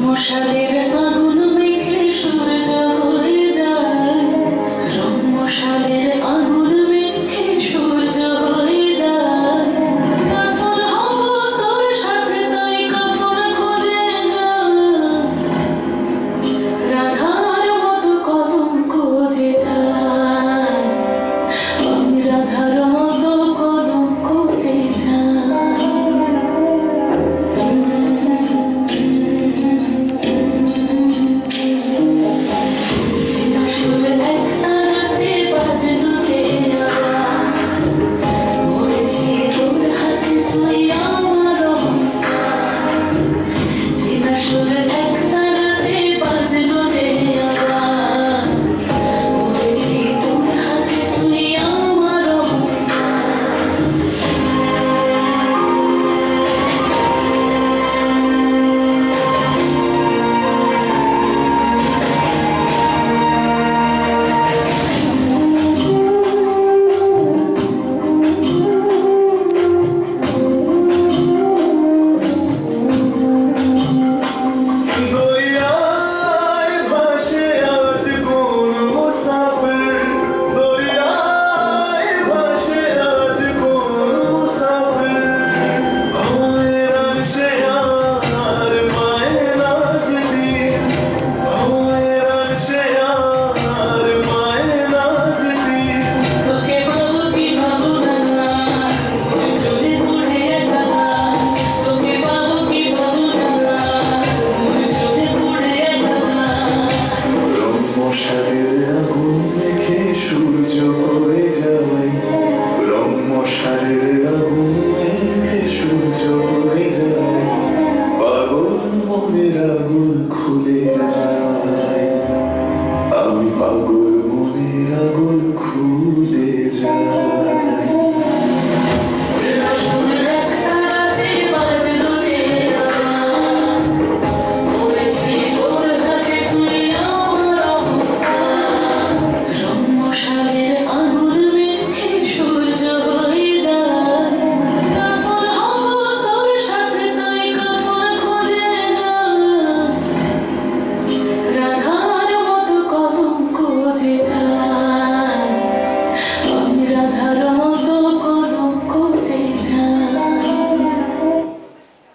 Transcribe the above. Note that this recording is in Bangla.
মশালের আগুন মেখে সূর্য হয়ে যায়, রং মশালের আগুন মেখে সূর্য হয়ে যায়। কাফন হব তোর সাথে, তাই কাফন খুঁজে যায়, রাধার মতো কলঙ্ক যে যায়, আমি রাধার মতো কলঙ্ক যে যায়। মশালের আগুন মেখে সূর্য হয়ে যায়, রং মশালের আগুন মেখে সূর্য হয়ে যায়, পাগল মনের আগুন খুলে